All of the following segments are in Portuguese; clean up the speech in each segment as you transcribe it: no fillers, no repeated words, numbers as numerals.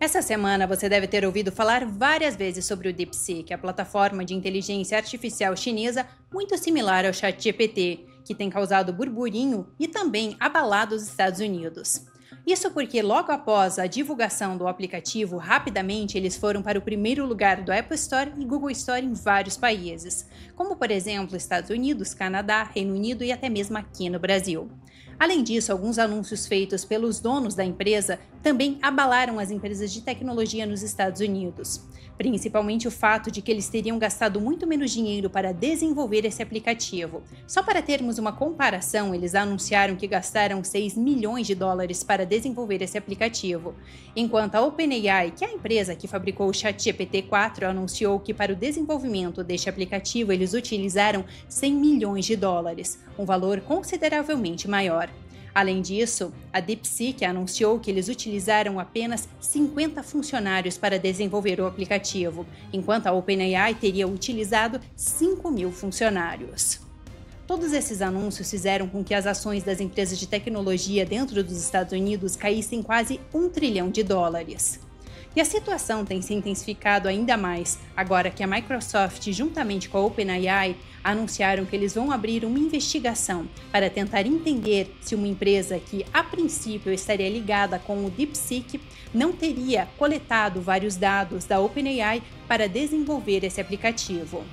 Essa semana você deve ter ouvido falar várias vezes sobre o DeepSeek, a plataforma de inteligência artificial chinesa muito similar ao ChatGPT, que tem causado burburinho e também abalado os Estados Unidos. Isso porque logo após a divulgação do aplicativo, rapidamente eles foram para o primeiro lugar do Apple Store e Google Store em vários países, como por exemplo Estados Unidos, Canadá, Reino Unido e até mesmo aqui no Brasil. Além disso, alguns anúncios feitos pelos donos da empresa também abalaram as empresas de tecnologia nos Estados Unidos, principalmente o fato de que eles teriam gastado muito menos dinheiro para desenvolver esse aplicativo. Só para termos uma comparação, eles anunciaram que gastaram 6 milhões de dólares para desenvolver esse aplicativo, enquanto a OpenAI, que é a empresa que fabricou o ChatGPT-4, anunciou que para o desenvolvimento deste aplicativo eles utilizaram 100 milhões de dólares, um valor consideravelmente maior. Além disso, a DeepSeek anunciou que eles utilizaram apenas 50 funcionários para desenvolver o aplicativo, enquanto a OpenAI teria utilizado 5.000 funcionários. Todos esses anúncios fizeram com que as ações das empresas de tecnologia dentro dos Estados Unidos caíssem quase $1 trilhão. E a situação tem se intensificado ainda mais agora que a Microsoft, juntamente com a OpenAI, anunciaram que eles vão abrir uma investigação para tentar entender se uma empresa que, a princípio, estaria ligada com o DeepSeek não teria coletado vários dados da OpenAI para desenvolver esse aplicativo.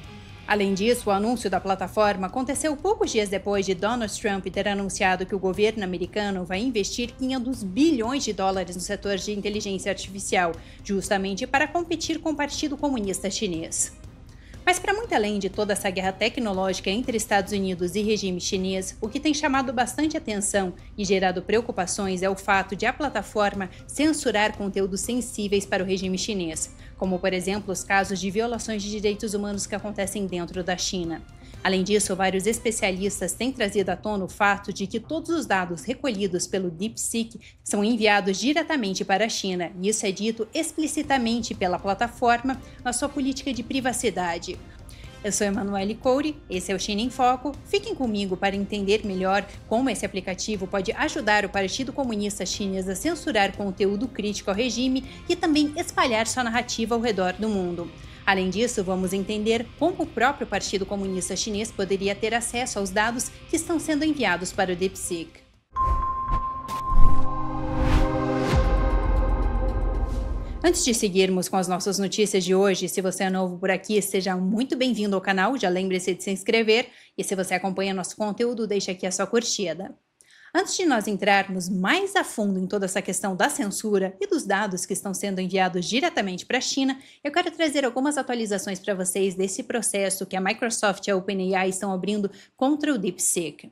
Além disso, o anúncio da plataforma aconteceu poucos dias depois de Donald Trump ter anunciado que o governo americano vai investir $500 bilhões no setor de inteligência artificial, justamente para competir com o Partido Comunista Chinês. Mas para muito além de toda essa guerra tecnológica entre Estados Unidos e regime chinês, o que tem chamado bastante atenção e gerado preocupações é o fato de a plataforma censurar conteúdos sensíveis para o regime chinês, como por exemplo os casos de violações de direitos humanos que acontecem dentro da China. Além disso, vários especialistas têm trazido à tona o fato de que todos os dados recolhidos pelo DeepSeek são enviados diretamente para a China, e isso é dito explicitamente pela plataforma na sua política de privacidade. Eu sou Emanuele Coure, esse é o China em Foco. Fiquem comigo para entender melhor como esse aplicativo pode ajudar o Partido Comunista Chinês a censurar conteúdo crítico ao regime e também espalhar sua narrativa ao redor do mundo. Além disso, vamos entender como o próprio Partido Comunista Chinês poderia ter acesso aos dados que estão sendo enviados para o DeepSeek. Antes de seguirmos com as nossas notícias de hoje, se você é novo por aqui, seja muito bem-vindo ao canal, já lembre-se de se inscrever, e se você acompanha nosso conteúdo, deixe aqui a sua curtida. Antes de nós entrarmos mais a fundo em toda essa questão da censura e dos dados que estão sendo enviados diretamente para a China, eu quero trazer algumas atualizações para vocês desse processo que a Microsoft e a OpenAI estão abrindo contra o DeepSeek.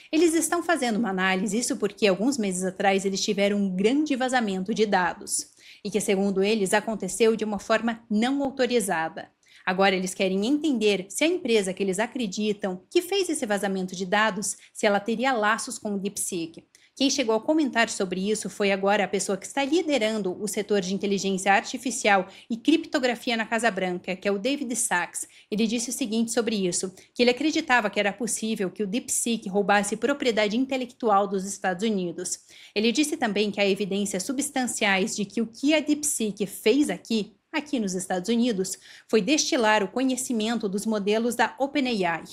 Eles estão fazendo uma análise, isso porque alguns meses atrás eles tiveram um grande vazamento de dados, e que, segundo eles, aconteceu de uma forma não autorizada. Agora eles querem entender se a empresa que eles acreditam que fez esse vazamento de dados, se ela teria laços com o DeepSeek. Quem chegou a comentar sobre isso foi agora a pessoa que está liderando o setor de inteligência artificial e criptografia na Casa Branca, que é o David Sachs. Ele disse o seguinte sobre isso, que ele acreditava que era possível que o DeepSeek roubasse propriedade intelectual dos Estados Unidos. Ele disse também que há evidências substanciais de que o que a DeepSeek fez aqui nos Estados Unidos, foi destilar o conhecimento dos modelos da OpenAI.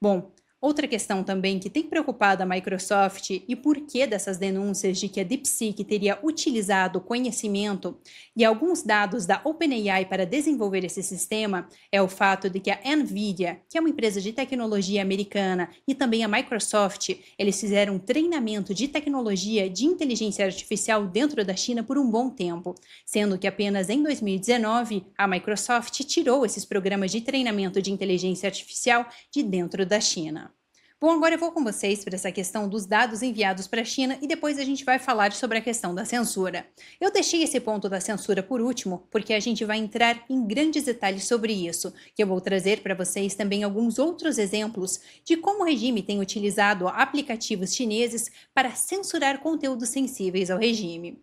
Bom, outra questão também que tem preocupado a Microsoft e por que dessas denúncias de que a DeepSeek teria utilizado o conhecimento e alguns dados da OpenAI para desenvolver esse sistema é o fato de que a NVIDIA, que é uma empresa de tecnologia americana, e também a Microsoft, eles fizeram um treinamento de tecnologia de inteligência artificial dentro da China por um bom tempo, sendo que apenas em 2019 a Microsoft tirou esses programas de treinamento de inteligência artificial de dentro da China. Bom, agora eu vou com vocês para essa questão dos dados enviados para a China e depois a gente vai falar sobre a questão da censura. Eu deixei esse ponto da censura por último porque a gente vai entrar em grandes detalhes sobre isso, que eu vou trazer para vocês também alguns outros exemplos de como o regime tem utilizado aplicativos chineses para censurar conteúdos sensíveis ao regime.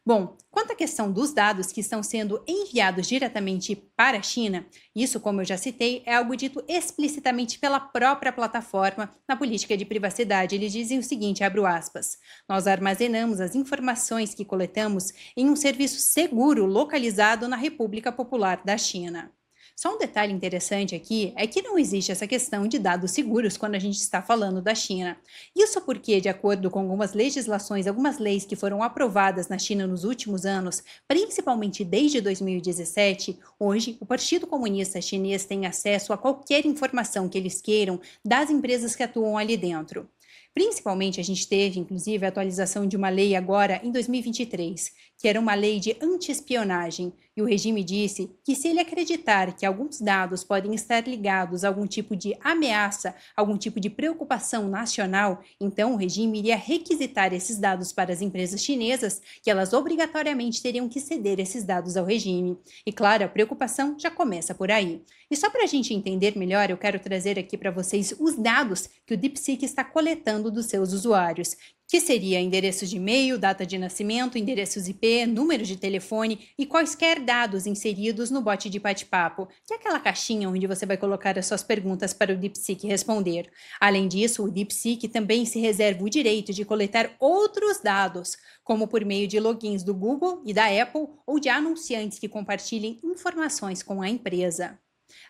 Bom, quanto à questão dos dados que estão sendo enviados diretamente para a China, isso, como eu já citei, é algo dito explicitamente pela própria plataforma na política de privacidade. Eles dizem o seguinte, abro aspas, nós armazenamos as informações que coletamos em um serviço seguro localizado na República Popular da China. Só um detalhe interessante aqui é que não existe essa questão de dados seguros quando a gente está falando da China. Isso porque, de acordo com algumas legislações, algumas leis que foram aprovadas na China nos últimos anos, principalmente desde 2017, hoje o Partido Comunista Chinês tem acesso a qualquer informação que eles queiram das empresas que atuam ali dentro. Principalmente, a gente teve, inclusive, a atualização de uma lei agora em 2023, que era uma lei de anti-espionagem, e o regime disse que se ele acreditar que alguns dados podem estar ligados a algum tipo de ameaça, algum tipo de preocupação nacional, então o regime iria requisitar esses dados para as empresas chinesas, que elas obrigatoriamente teriam que ceder esses dados ao regime. E claro, a preocupação já começa por aí. E só para a gente entender melhor, eu quero trazer aqui para vocês os dados que o DeepSeek está coletando dos seus usuários, que seria endereços de e-mail, data de nascimento, endereços IP, número de telefone e quaisquer dados inseridos no bot de bate-papo, que é aquela caixinha onde você vai colocar as suas perguntas para o DeepSeek responder. Além disso, o DeepSeek também se reserva o direito de coletar outros dados, como por meio de logins do Google e da Apple ou de anunciantes que compartilhem informações com a empresa.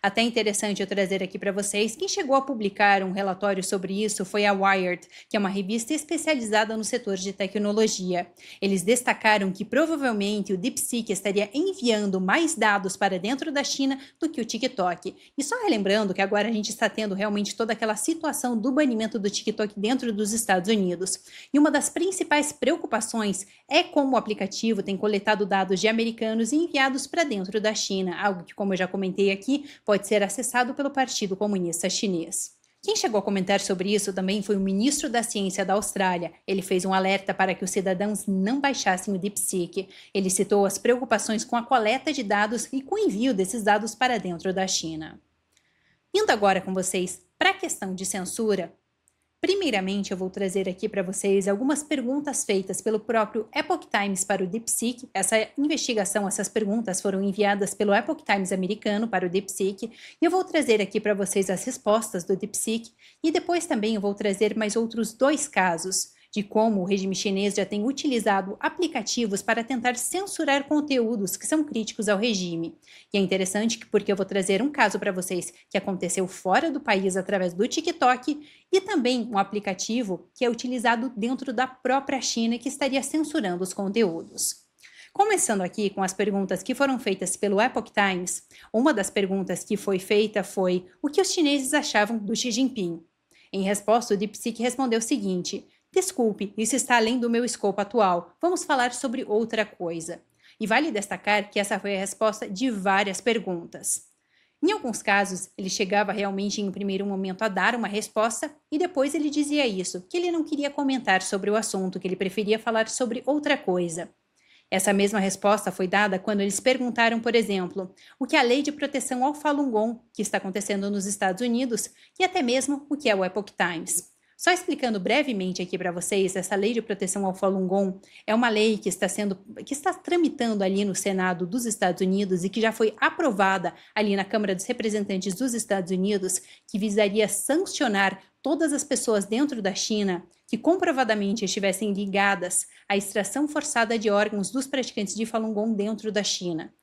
Até interessante eu trazer aqui para vocês, quem chegou a publicar um relatório sobre isso foi a Wired, que é uma revista especializada no setor de tecnologia. Eles destacaram que provavelmente o DeepSeek estaria enviando mais dados para dentro da China do que o TikTok. E só relembrando que agora a gente está tendo realmente toda aquela situação do banimento do TikTok dentro dos Estados Unidos. E uma das principais preocupações é como o aplicativo tem coletado dados de americanos e enviados para dentro da China, algo que, como eu já comentei aqui, pode ser acessado pelo Partido Comunista Chinês. Quem chegou a comentar sobre isso também foi o ministro da Ciência da Austrália. Ele fez um alerta para que os cidadãos não baixassem o DeepSeek. Ele citou as preocupações com a coleta de dados e com o envio desses dados para dentro da China. Indo agora com vocês para a questão de censura, primeiramente, eu vou trazer aqui para vocês algumas perguntas feitas pelo próprio Epoch Times para o DeepSeek. Essa investigação, essas perguntas foram enviadas pelo Epoch Times americano para o DeepSeek e eu vou trazer aqui para vocês as respostas do DeepSeek e depois também eu vou trazer mais outros dois casos de como o regime chinês já tem utilizado aplicativos para tentar censurar conteúdos que são críticos ao regime. E é interessante porque eu vou trazer um caso para vocês que aconteceu fora do país através do TikTok e também um aplicativo que é utilizado dentro da própria China e que estaria censurando os conteúdos. Começando aqui com as perguntas que foram feitas pelo Epoch Times, uma das perguntas que foi feita foi o que os chineses achavam do Xi Jinping. Em resposta, o DeepSeek respondeu o seguinte: desculpe, isso está além do meu escopo atual. Vamos falar sobre outra coisa. E vale destacar que essa foi a resposta de várias perguntas. Em alguns casos, ele chegava realmente em um primeiro momento a dar uma resposta e depois ele dizia isso, que ele não queria comentar sobre o assunto, que ele preferia falar sobre outra coisa. Essa mesma resposta foi dada quando eles perguntaram, por exemplo, o que é a Lei de Proteção ao Falun Gong, que está acontecendo nos Estados Unidos, e até mesmo o que é o Epoch Times. Só explicando brevemente aqui para vocês, essa lei de proteção ao Falun Gong é uma lei que está tramitando ali no Senado dos Estados Unidos e que já foi aprovada ali na Câmara dos Representantes dos Estados Unidos, que visaria sancionar todas as pessoas dentro da China que comprovadamente estivessem ligadas à extração forçada de órgãos dos praticantes de Falun Gong dentro da China.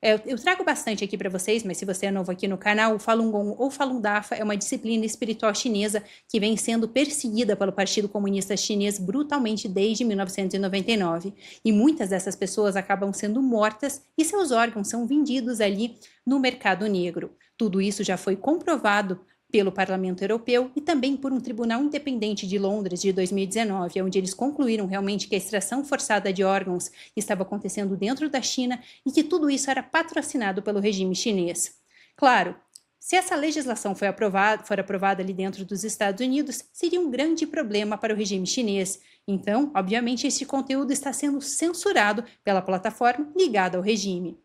Eu trago bastante aqui para vocês, mas se você é novo aqui no canal, o Falun Gong ou Falun Dafa é uma disciplina espiritual chinesa que vem sendo perseguida pelo Partido Comunista Chinês brutalmente desde 1999. E muitas dessas pessoas acabam sendo mortas e seus órgãos são vendidos ali no mercado negro. Tudo isso já foi comprovado pelo Parlamento Europeu e também por um tribunal independente de Londres de 2019, onde eles concluíram realmente que a extração forçada de órgãos estava acontecendo dentro da China e que tudo isso era patrocinado pelo regime chinês. Claro, se essa legislação for aprovada ali dentro dos Estados Unidos, seria um grande problema para o regime chinês. Então, obviamente, esse conteúdo está sendo censurado pela plataforma ligada ao regime.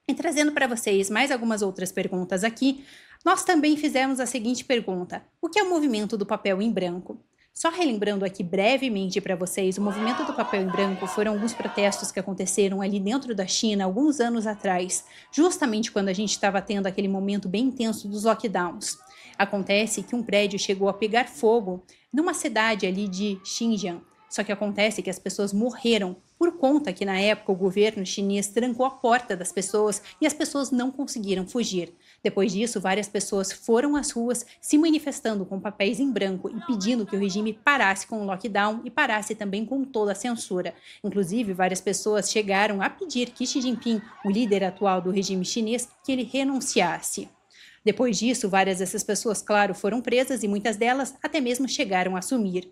E trazendo para vocês mais algumas outras perguntas aqui, nós também fizemos a seguinte pergunta: o que é o movimento do papel em branco? Só relembrando aqui brevemente para vocês, o movimento do papel em branco foram alguns protestos que aconteceram ali dentro da China alguns anos atrás, justamente quando a gente estava tendo aquele momento bem intenso dos lockdowns. Acontece que um prédio chegou a pegar fogo numa cidade ali de Xinjiang. Só que acontece que as pessoas morreram por conta que na época o governo chinês trancou a porta das pessoas e as pessoas não conseguiram fugir. Depois disso, várias pessoas foram às ruas se manifestando com papéis em branco e pedindo que o regime parasse com o lockdown e parasse também com toda a censura. Inclusive, várias pessoas chegaram a pedir que Xi Jinping, o líder atual do regime chinês, que ele renunciasse. Depois disso, várias dessas pessoas, claro, foram presas e muitas delas até mesmo chegaram a sumir.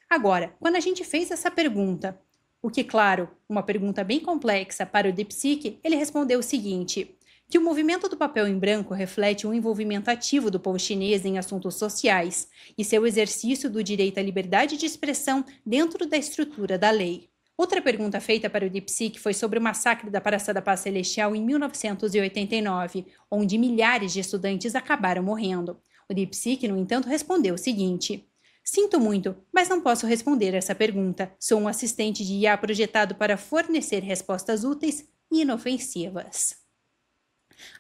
Agora, quando a gente fez essa pergunta, o que, claro, uma pergunta bem complexa para o DeepSeek, ele respondeu o seguinte, que o movimento do papel em branco reflete um envolvimento ativo do povo chinês em assuntos sociais e seu exercício do direito à liberdade de expressão dentro da estrutura da lei. Outra pergunta feita para o DeepSeek foi sobre o massacre da Praça da Paz Celestial em 1989, onde milhares de estudantes acabaram morrendo. O DeepSeek, no entanto, respondeu o seguinte: sinto muito, mas não posso responder essa pergunta. Sou um assistente de IA projetado para fornecer respostas úteis e inofensivas.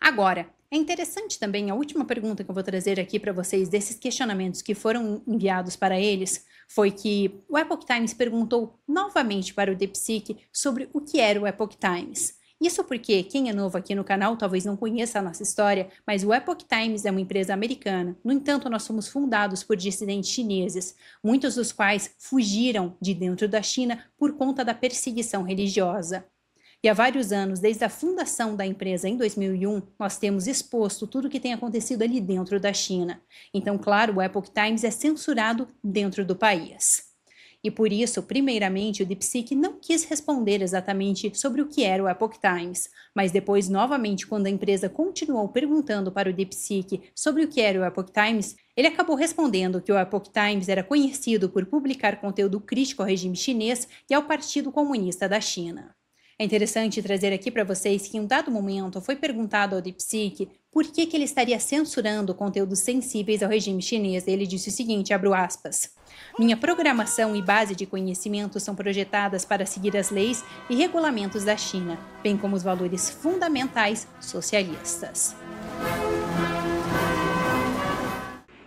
Agora, é interessante também a última pergunta que eu vou trazer aqui para vocês desses questionamentos que foram enviados para eles, foi que o Epoch Times perguntou novamente para o DeepSeek sobre o que era o Epoch Times. Isso porque quem é novo aqui no canal talvez não conheça a nossa história, mas o Epoch Times é uma empresa americana. No entanto, nós somos fundados por dissidentes chineses, muitos dos quais fugiram de dentro da China por conta da perseguição religiosa. E há vários anos, desde a fundação da empresa em 2001, nós temos exposto tudo o que tem acontecido ali dentro da China. Então, claro, o Epoch Times é censurado dentro do país. E por isso, primeiramente, o DeepSeek não quis responder exatamente sobre o que era o Epoch Times, mas depois, novamente, quando a empresa continuou perguntando para o DeepSeek sobre o que era o Epoch Times, ele acabou respondendo que o Epoch Times era conhecido por publicar conteúdo crítico ao regime chinês e ao Partido Comunista da China. É interessante trazer aqui para vocês que em um dado momento foi perguntado ao DeepSeek por que ele estaria censurando conteúdos sensíveis ao regime chinês. Ele disse o seguinte, abro aspas, minha programação e base de conhecimento são projetadas para seguir as leis e regulamentos da China, bem como os valores fundamentais socialistas.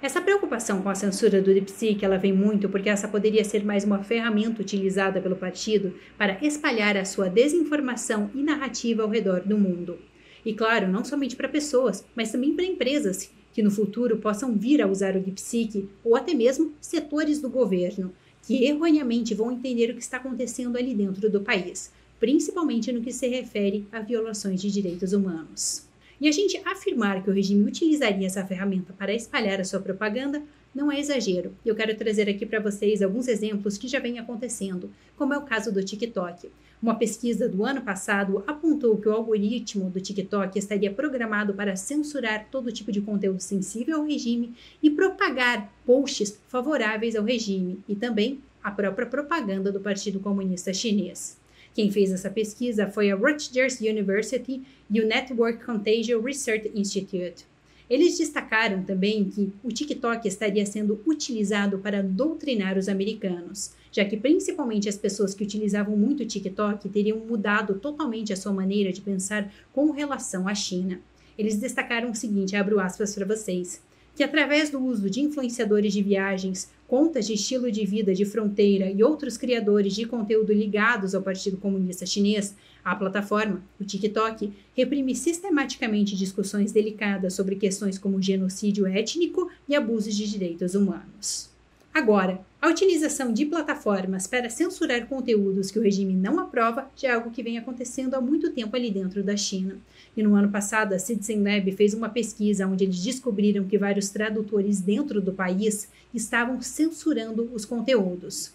Essa preocupação com a censura do DeepSeek, ela vem muito porque essa poderia ser mais uma ferramenta utilizada pelo partido para espalhar a sua desinformação e narrativa ao redor do mundo. E claro, não somente para pessoas, mas também para empresas que no futuro possam vir a usar o DeepSeek ou até mesmo setores do governo, que erroneamente vão entender o que está acontecendo ali dentro do país, principalmente no que se refere a violações de direitos humanos. E a gente afirmar que o regime utilizaria essa ferramenta para espalhar a sua propaganda não é exagero. Eu quero trazer aqui para vocês alguns exemplos que já vêm acontecendo, como é o caso do TikTok. Uma pesquisa do ano passado apontou que o algoritmo do TikTok estaria programado para censurar todo tipo de conteúdo sensível ao regime e propagar posts favoráveis ao regime e também a própria propaganda do Partido Comunista Chinês. Quem fez essa pesquisa foi a Rutgers University e o Network Contagion Research Institute. Eles destacaram também que o TikTok estaria sendo utilizado para doutrinar os americanos, já que principalmente as pessoas que utilizavam muito o TikTok teriam mudado totalmente a sua maneira de pensar com relação à China. Eles destacaram o seguinte, abro aspas para vocês, que através do uso de influenciadores de viagens, contas de estilo de vida de fronteira e outros criadores de conteúdo ligados ao Partido Comunista Chinês, a plataforma, o TikTok, reprime sistematicamente discussões delicadas sobre questões como genocídio étnico e abusos de direitos humanos. Agora, a utilização de plataformas para censurar conteúdos que o regime não aprova já é algo que vem acontecendo há muito tempo ali dentro da China. E no ano passado, a Citizen Lab fez uma pesquisa onde eles descobriram que vários tradutores dentro do país estavam censurando os conteúdos.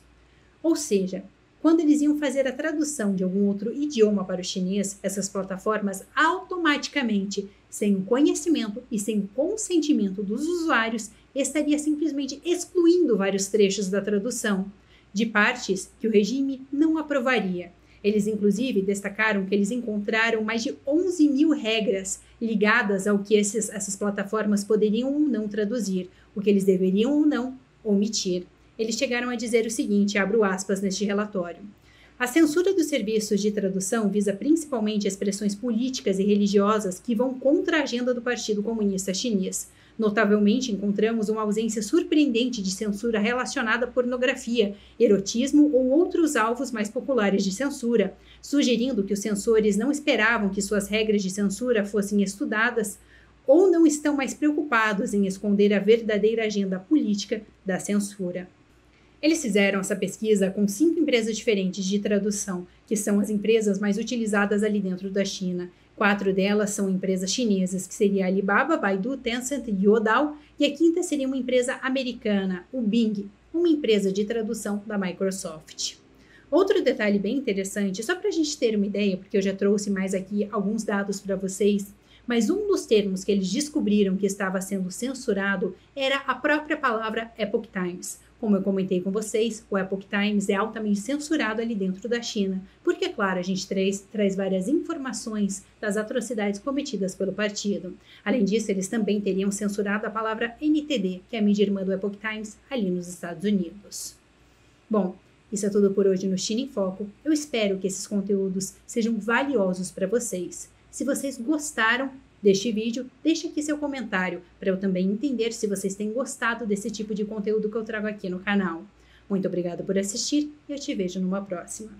Ou seja, quando eles iam fazer a tradução de algum outro idioma para o chinês, essas plataformas automaticamente, sem o conhecimento e sem o consentimento dos usuários, estaria simplesmente excluindo vários trechos da tradução, de partes que o regime não aprovaria. Eles, inclusive, destacaram que eles encontraram mais de 11 mil regras ligadas ao que essas plataformas poderiam ou não traduzir, o que eles deveriam ou não omitir. Eles chegaram a dizer o seguinte, abro aspas neste relatório. A censura dos serviços de tradução visa principalmente expressões políticas e religiosas que vão contra a agenda do Partido Comunista Chinês. Notavelmente, encontramos uma ausência surpreendente de censura relacionada à pornografia, erotismo ou outros alvos mais populares de censura, sugerindo que os censores não esperavam que suas regras de censura fossem estudadas ou não estão mais preocupados em esconder a verdadeira agenda política da censura. Eles fizeram essa pesquisa com 5 empresas diferentes de tradução, que são as empresas mais utilizadas ali dentro da China. 4 delas são empresas chinesas, que seria a Alibaba, Baidu, Tencent e Youdao, e a 5ª seria uma empresa americana, o Bing, uma empresa de tradução da Microsoft. Outro detalhe bem interessante, só para a gente ter uma ideia, porque eu já trouxe mais aqui alguns dados para vocês, mas um dos termos que eles descobriram que estava sendo censurado era a própria palavra Epoch Times. Como eu comentei com vocês, o Epoch Times é altamente censurado ali dentro da China, porque, claro, a gente traz várias informações das atrocidades cometidas pelo partido. Além disso, eles também teriam censurado a palavra NTD, que é a mídia irmã do Epoch Times, ali nos Estados Unidos. Bom, isso é tudo por hoje no China em Foco. Eu espero que esses conteúdos sejam valiosos para vocês. Se vocês gostaram deste vídeo, deixe aqui seu comentário para eu também entender se vocês têm gostado desse tipo de conteúdo que eu trago aqui no canal. Muito obrigada por assistir e eu te vejo numa próxima.